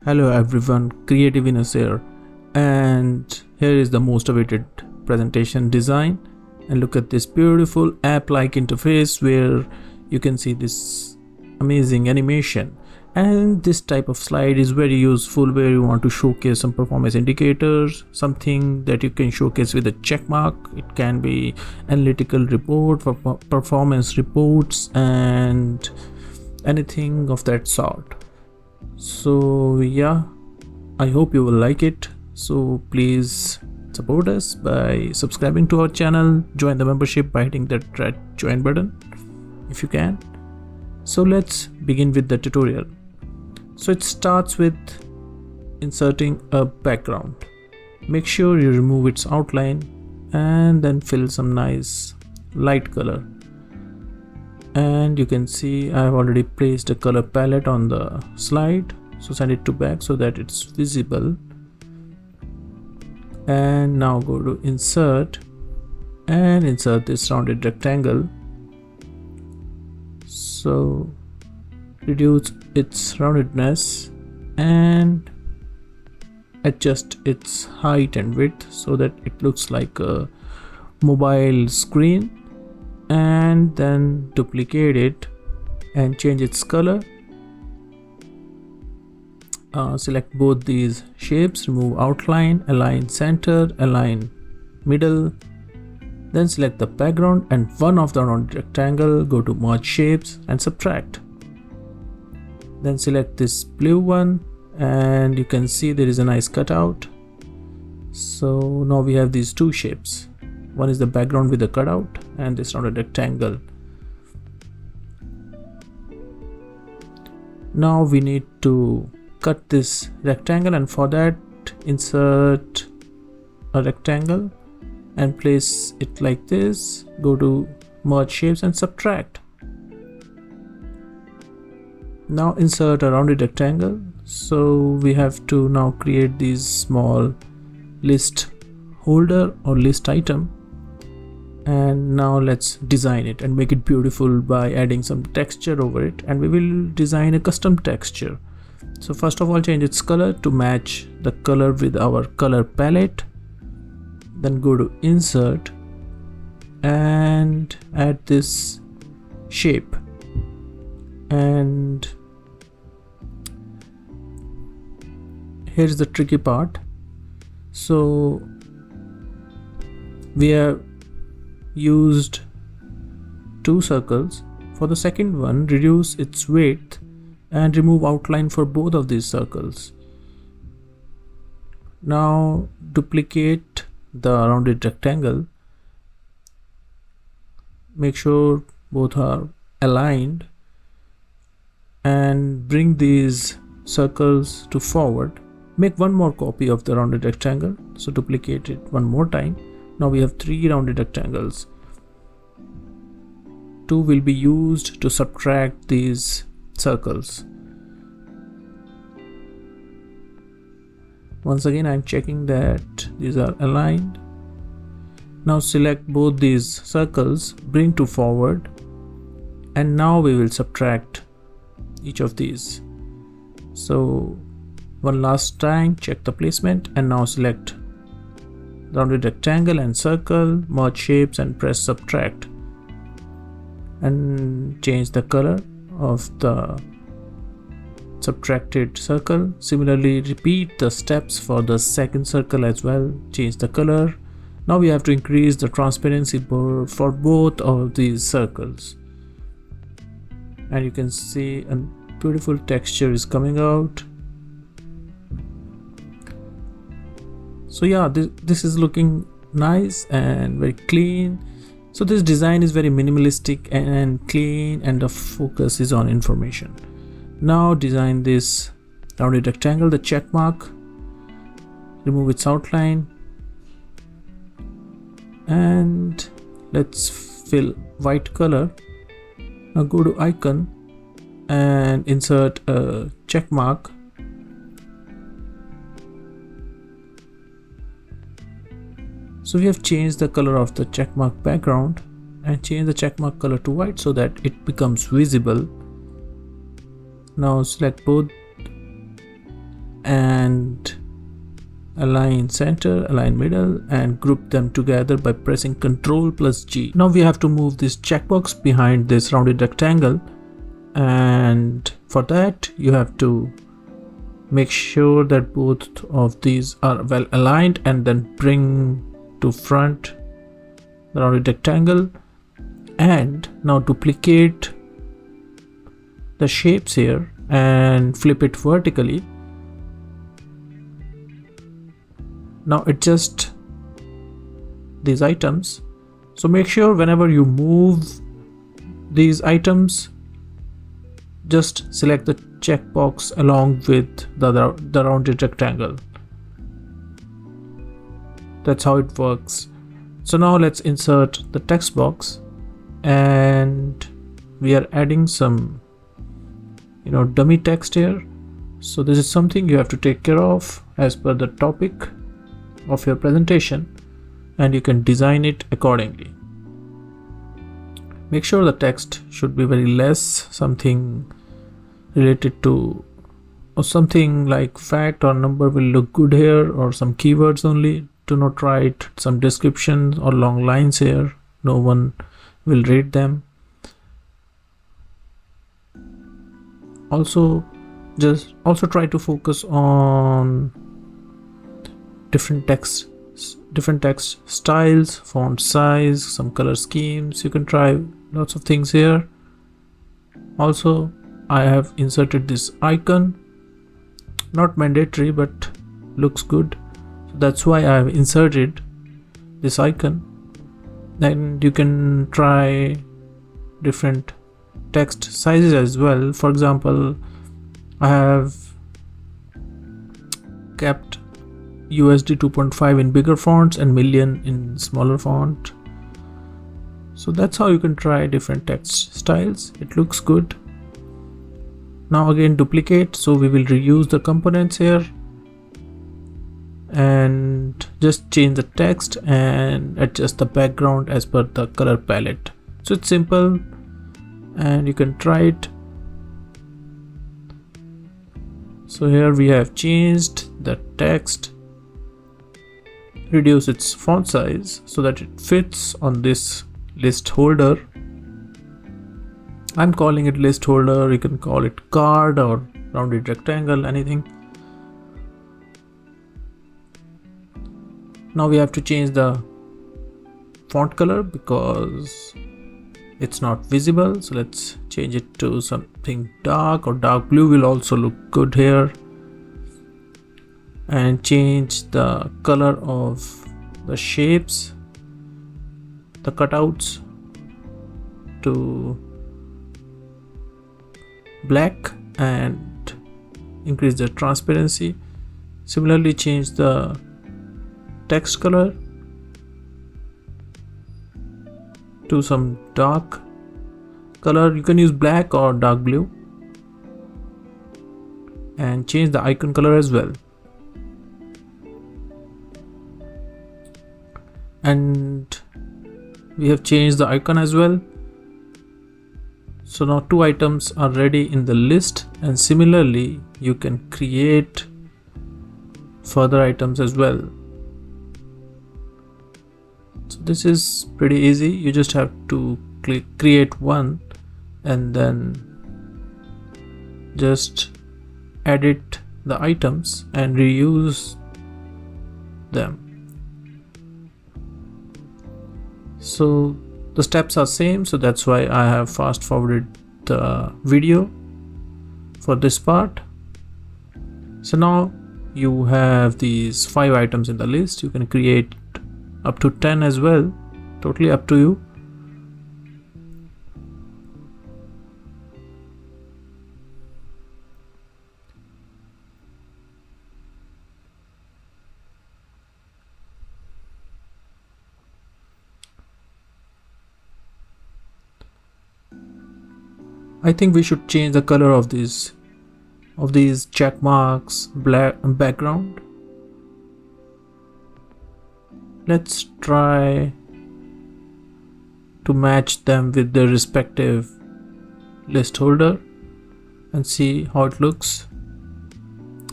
Hello everyone, Creative Venus here, and here is the most awaited presentation design. And look at this beautiful app-like interface where you can see this amazing animation. And this type of slide is very useful where you want to showcase some performance indicators, something that you can showcase with a check mark. It can be analytical report for performance reports and anything of that sort. So yeah, I hope you will like it. So please support us by subscribing to our channel, join the membership by hitting that red join button if you can. So let's begin with the tutorial. So it starts with inserting a background. Make sure you remove its outline and then fill some nice light color. And you can see I have already placed a color palette on the slide, so send it to back so that it's visible. And now go to insert and insert this rounded rectangle. So reduce its roundedness and adjust its height and width so that it looks like a mobile screen. And then duplicate it and change its color. Select both these shapes, remove outline, align center, align middle, then select the background and one of the rounded rectangle, go to merge shapes and subtract. Then select this blue one and you can see there is a nice cutout. So now we have these two shapes. One is the background with the cutout and this rounded rectangle. Now we need to cut this rectangle, and for that insert a rectangle and place it like this. Go to merge shapes and subtract. Now insert a rounded rectangle. So we have to now create these small list holder or list item. And now let's design it and make it beautiful by adding some texture over it, and we will design a custom texture. So first of all, change its color to match the color with our color palette. Then go to insert and add this shape. And here's the tricky part. So we have used two circles. For the second one, reduce its width and remove outline for both of these circles. Now duplicate the rounded rectangle. Make sure both are aligned and bring these circles to forward. Make one more copy of the rounded rectangle, so duplicate it one more time. Now we have three rounded rectangles. Two will be used to subtract these circles. Once again, I'm checking that these are aligned. Now select both these circles, bring to forward, and now we will subtract each of these. So one last time, check the placement, and now select rounded rectangle and circle, merge shapes and press subtract, and change the color of the subtracted circle. Similarly, repeat the steps for the second circle as well. Change the color. Now we have to increase the transparency for both of these circles, and you can see a beautiful texture is coming out. So yeah, this is looking nice and very clean. So this design is very minimalistic and clean, and the focus is on information. Now design this rounded rectangle, the check mark, remove its outline, and let's fill white color. Now go to icon and insert a check mark. So we have changed the color of the checkmark background and change the checkmark color to white so that it becomes visible. Now select both and align center, align middle, and group them together by pressing Ctrl+G. Now we have to move this checkbox behind this rounded rectangle, and for that you have to make sure that both of these are well aligned, and then bring to front the rounded rectangle, and now duplicate the shapes here and flip it vertically. Now adjust these items, so make sure whenever you move these items, just select the checkbox along with the rounded rectangle. That's how it works. So now let's insert the text box, and we are adding some dummy text here. So this is something you have to take care of as per the topic of your presentation, and you can design it accordingly. Make sure the text should be very less, something related to, or something like fact or number will look good here, or some keywords only. Do not write some descriptions or long lines here, no one will read them. Also try to focus on different text styles, font size, some color schemes. You can try lots of things here. Also, I have inserted this icon, not mandatory but looks good, so that's why I have inserted this icon. Then you can try different text sizes as well. For example, I have kept USD 2.5 in bigger fonts and million in smaller font. So that's how you can try different text styles. It looks good. Now again duplicate, so we will reuse the components here, and just change the text and adjust the background as per the color palette. So it's simple and you can try it. So here we have changed the text, reduce its font size so that it fits on this list holder. I'm calling it list holder, you can call it card or rounded rectangle, anything. Now we have to change the font color because it's not visible, so let's change it to something dark, or dark blue will also look good here. And change the color of the shapes, the cutouts, to black and increase the transparency. Similarly, change the text color to some dark color. You can use black or dark blue, and change the icon color as well. And we have changed the icon as well. So now 2 items are ready in the list, and similarly you can create further items as well. So this is pretty easy. You just have to create one and then just edit the items and reuse them. So the steps are same, so that's why I have fast forwarded the video for this part. So now you have these 5 items in the list. You can create up to 10 as well, totally up to you. I think we should change the color of these check marks, black background. Let's try to match them with their respective list holder and see how it looks.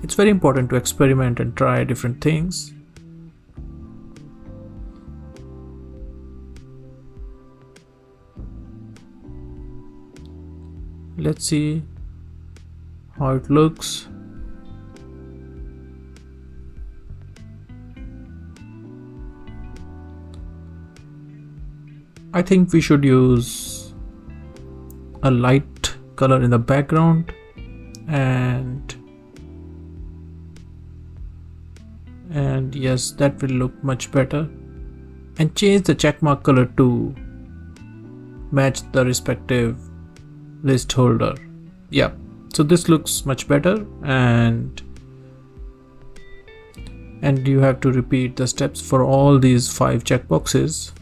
It's very important to experiment and try different things. Let's see how it looks. I think we should use a light color in the background and yes, that will look much better, and change the checkmark color to match the respective list holder. Yeah, so this looks much better, and you have to repeat the steps for all these 5 checkboxes.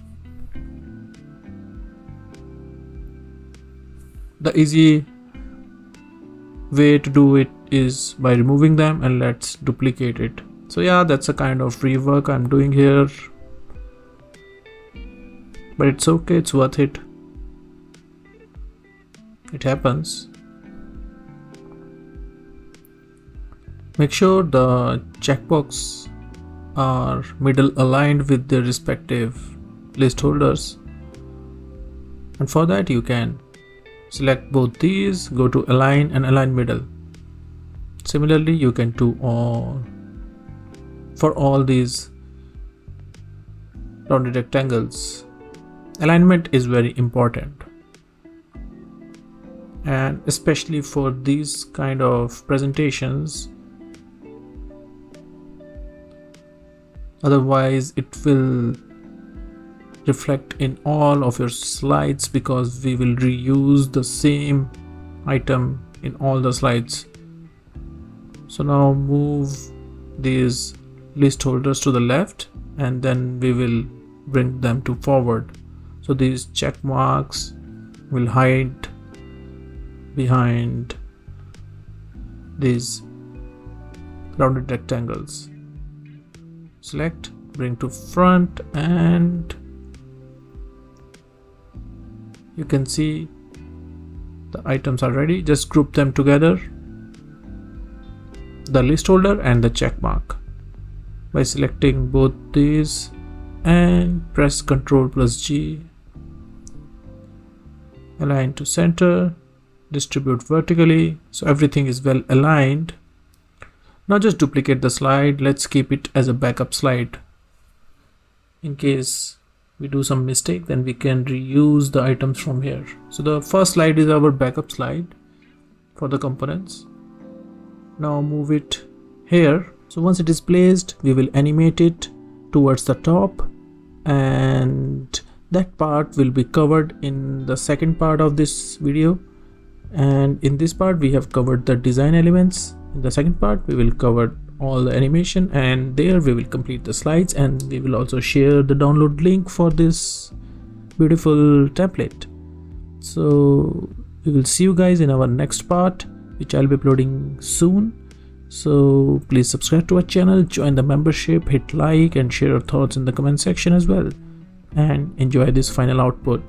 The easy way to do it is by removing them, and let's duplicate it. So yeah, that's a kind of rework I'm doing here, but it's okay, it's worth it. It happens. Make sure the checkbox are middle aligned with their respective list holders, and for that you can select both these, go to align and align middle. Similarly, you can do for all these rounded rectangles. Alignment is very important, and especially for these kind of presentations. Otherwise it will reflect in all of your slides, because we will reuse the same item in all the slides. So now move these list holders to the left, and then we will bring them to forward. So these check marks will hide behind these rounded rectangles. Select, bring to front, and you can see the items are ready. Just group them together, the list holder and the check mark, by selecting both these and press Ctrl+G. Align to center, distribute vertically, so everything is well aligned. Now just duplicate the slide. Let's keep it as a backup slide. In case we do some mistake, then we can reuse the items from here. So the first slide is our backup slide for the components. Now move it here. So once it is placed, we will animate it towards the top, and that part will be covered in the second part of this video. And in this part we have covered the design elements. In the second part we will cover all the animation, and there we will complete the slides, and we will also share the download link for this beautiful template. So we will see you guys in our next part, which I'll be uploading soon. So please subscribe to our channel, join the membership, hit like and share your thoughts in the comment section as well, and enjoy this final output.